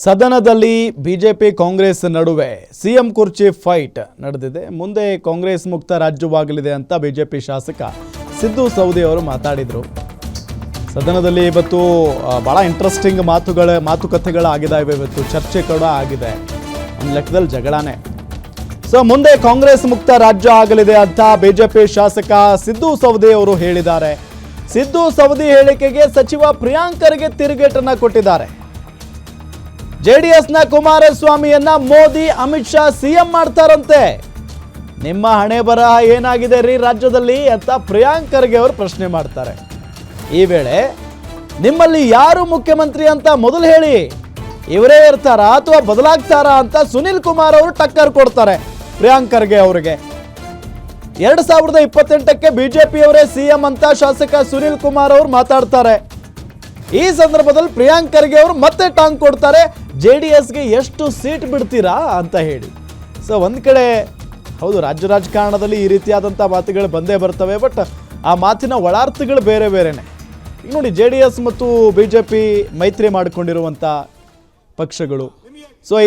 ಸದನದಲ್ಲಿ ಬಿಜೆಪಿ ಕಾಂಗ್ರೆಸ್ ನಡುವೆ ಸಿಎಂ ಕುರ್ಚಿ ಫೈಟ್ ನಡೆದಿದೆ. ಮುಂದೆ ಕಾಂಗ್ರೆಸ್ ಮುಕ್ತ ರಾಜ್ಯವಾಗಲಿದೆ ಅಂತ ಬಿಜೆಪಿ ಶಾಸಕ ಸಿದ್ದು ಸೌದಿ ಅವರು ಮಾತಾಡಿದರು. ಸದನದಲ್ಲಿ ಇವತ್ತು ಬಹಳ ಇಂಟ್ರೆಸ್ಟಿಂಗ್ ಮಾತುಕತೆಗಳಾಗಿದ್ದಾವೆ. ಇವತ್ತು ಚರ್ಚೆ ಕೂಡ ಆಗಿದೆ. ಒಂದು ಲೆಕ್ಕದಲ್ಲಿ ಜಗಳಾನೆ. ಮುಂದೆ ಕಾಂಗ್ರೆಸ್ ಮುಕ್ತ ರಾಜ್ಯ ಆಗಲಿದೆ ಅಂತ ಬಿಜೆಪಿ ಶಾಸಕ ಸಿದ್ದು ಸೌದಿ ಅವರು ಹೇಳಿದ್ದಾರೆ. ಸಿದ್ದು ಸೌದಿ ಹೇಳಿಕೆಗೆ ಸಚಿವ ಪ್ರಿಯಾಂಕ್ ಖರ್ಗೆ ತಿರುಗೇಟನ್ನ ಕೊಟ್ಟಿದ್ದಾರೆ. ಜೆಡಿಎಸ್ನ ಕುಮಾರಸ್ವಾಮಿಯನ್ನ ಮೋದಿ ಅಮಿತ್ ಶಾ ಸಿಎಂ ಮಾಡ್ತಾರಂತೆ. ನಿಮ್ಮ ಹಣೆ ಬರಹ ಏನಾಗಿದೆ ರೀ ರಾಜ್ಯದಲ್ಲಿ ಅಂತ ಪ್ರಿಯಾಂಕ್ ಖರ್ಗೆ ಅವರು ಪ್ರಶ್ನೆ ಮಾಡ್ತಾರೆ. ಈ ವೇಳೆ ನಿಮ್ಮಲ್ಲಿ ಯಾರು ಮುಖ್ಯಮಂತ್ರಿ ಅಂತ ಮೊದಲು ಹೇಳಿ, ಇವರೇ ಇರ್ತಾರಾ ಅಥವಾ ಬದಲಾಗ್ತಾರಾ ಅಂತ ಸುನಿಲ್ ಕುಮಾರ್ ಅವರು ಟಕ್ಕರ್ ಕೊಡ್ತಾರೆ ಪ್ರಿಯಾಂಕ್ ಖರ್ಗೆ ಅವರಿಗೆ. 2028ಕ್ಕೆ ಬಿಜೆಪಿಯವರೇ ಸಿಎಂ ಅಂತ ಶಾಸಕ ಸುನಿಲ್ ಕುಮಾರ್ ಅವರು ಮಾತಾಡ್ತಾರೆ. ಈ ಸಂದರ್ಭದಲ್ಲಿ ಪ್ರಿಯಾಂಕ್ ಖರ್ಗೆ ಅವರು ಮತ್ತೆ ಟಾಂಗ್ ಕೊಡ್ತಾರೆ, ಜೆಡಿಎಸ್ಗೆ ಎಷ್ಟು ಸೀಟ್ ಬಿಡ್ತೀರಾ ಅಂತ ಹೇಳಿ. ಒಂದ್ ಕಡೆ ಹೌದು, ರಾಜ್ಯ ರಾಜಕಾರಣದಲ್ಲಿ ಈ ರೀತಿಯಾದಂಥ ಮಾತುಗಳು ಬಂದೇ ಬರ್ತವೆ. ಬಟ್ ಆ ಮಾತಿನ ಒಳಾರ್ಥಗಳು ಬೇರೆ ಬೇರೆನೆ. ಈಗ ನೋಡಿ, ಜೆಡಿಎಸ್ ಮತ್ತು ಬಿಜೆಪಿ ಮೈತ್ರಿ ಮಾಡಿಕೊಂಡಿರುವಂಥ ಪಕ್ಷಗಳು.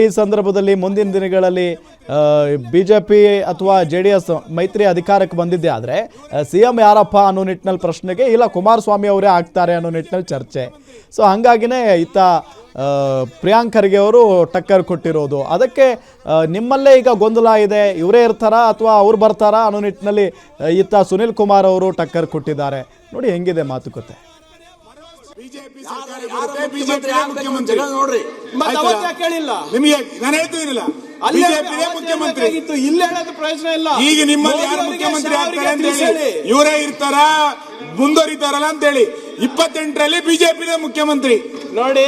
ಈ ಸಂದರ್ಭದಲ್ಲಿ ಮುಂದಿನ ದಿನಗಳಲ್ಲಿ ಬಿಜೆಪಿ ಅಥವಾ ಜೆಡಿಎಸ್ ಮೈತ್ರಿ ಅಧಿಕಾರಕ್ಕೆ ಬಂದಿದ್ದೆ ಆದರೆ ಸಿಎಂ ಯಾರಪ್ಪ ಅನ್ನೋ ನಿಟ್ಟಿನಲ್ಲಿ ಪ್ರಶ್ನೆಗೆ ಇಲ್ಲ ಕುಮಾರಸ್ವಾಮಿ ಅವರೇ ಆಗ್ತಾರೆ ಅನ್ನೋ ನಿಟ್ಟಿನಲ್ಲಿ ಚರ್ಚೆ. ಹಾಗಾಗಿನೇ ಇತ್ತ ಪ್ರಿಯಾಂಕ್ ಖರ್ಗೆ ಅವರು ಟಕ್ಕರ್ ಕೊಟ್ಟಿರೋದು. ಅದಕ್ಕೆ ನಿಮ್ಮಲ್ಲೇ ಈಗ ಗೊಂದಲ ಇದೆ, ಇವರೇ ಇರ್ತಾರಾ ಅಥವಾ ಅವ್ರು ಬರ್ತಾರಾ ಅನ್ನೋ ನಿಟ್ಟಿನಲ್ಲಿ ಇತ್ತ ಸುನಿಲ್ ಕುಮಾರ್ ಅವರು ಟಕ್ಕರ್ ಕೊಟ್ಟಿದ್ದಾರೆ. ನೋಡಿ ಹೆಂಗಿದೆ ಮಾತುಕತೆ. ಬಿಜೆಪಿ ಸರ್ಕಾರ ಬಿಜೆಪಿ ಮುಖ್ಯಮಂತ್ರಿ ನೋಡ್ರಿ, ಕೇಳಿಲ್ಲ ನಿಮಗೆ ನಾನು ಹೇಳ್ತಿದ್ದೀನಿಲ್ಲ, ಬಿಜೆಪಿ ಮುಖ್ಯಮಂತ್ರಿ ಇಲ್ಲಿ ಹೇಳೋದು ಪ್ರಯೋಜನ ಇಲ್ಲ. ಈಗ ನಿಮ್ಮಲ್ಲಿ ಯಾರು ಮುಖ್ಯಮಂತ್ರಿ ಆಗ್ತಾರೆ ಅಂತ ಹೇಳಿ, ಇವರೇ ಇರ್ತಾರ ಮುಂದುವರಿತಾರಲ್ಲ ಅಂತ ಹೇಳಿ 28ರಲ್ಲಿ ಬಿಜೆಪಿ ಮುಖ್ಯಮಂತ್ರಿ ನೋಡಿ.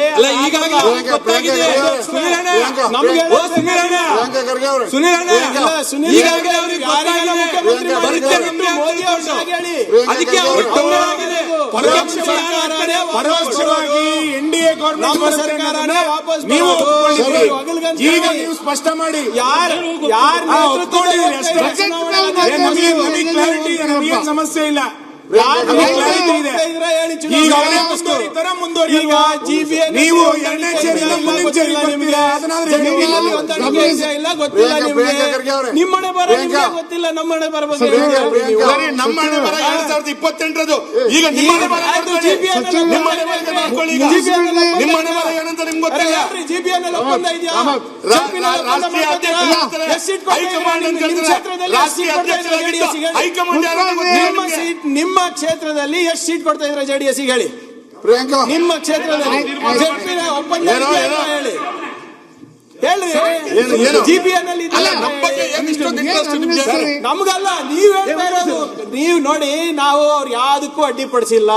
ಪರೋಕ್ಷವಾಗಿ ಎನ್ಡಿಎ ಗೌರ್ಮೆಂಟ್ ಸರ್ಕಾರನೇ ವಾಪಸ್ ನೀವು ಈಗ ನೀವು ಸ್ಪಷ್ಟ ಮಾಡಿ ನಮಗೆ ಸಮಸ್ಯೆ ಇಲ್ಲ. ನೀವು ಎರಡನೇ ಸೇರಿಲ್ಲ ಮುಂದಿನ ಸೇರಿ ನಿಮ್ಮನೆ ಬರ ಗೊತ್ತಿಲ್ಲ, ನಮ್ಮನೆ ಬರಬಹುದು. ನಮ್ಮನೆ ಬರ 2028ರದು ಈಗ ನಿಮ್ಮನೆ ಬರ ನಿಮ್ಮನೆ ಬರ ಏನಂತ ನಿಮ್ಗೆ ಗೊತ್ತಿಲ್ಲ. ಜಿಬಿಎನ್ಎಲ್ ಒಪ್ಪಂದ ಇದೆಯಾ? ರಾಷ್ಟ್ರೀಯ ಹೈಕಮಾಂಡ್ ನಿಮ್ಮ ಕ್ಷೇತ್ರದಲ್ಲಿ ಎಷ್ಟು ಸೀಟ್ ಕೊಡ್ತಾ ಇದ್ರೆ ಜೆಡಿಎಸ್ ಹೇಳಿ? ಪ್ರಿಯಾಂಕಾ, ನಿಮ್ಮ ಕ್ಷೇತ್ರದಲ್ಲಿ ಒಪ್ಪಂದ ಹೇಳಿ ಜಿಬಿಎನ್ಎಲ್ ನಮ್ಗಲ್ಲ, ನೀವ್ ಹೇಳ್ತಾ ಇರೋದು. ನೀವು ನೋಡಿ, ನಾವು ಅವ್ರು ಯಾವ್ದಕ್ಕೂ ಅಡ್ಡಿಪಡಿಸಿಲ್ಲ.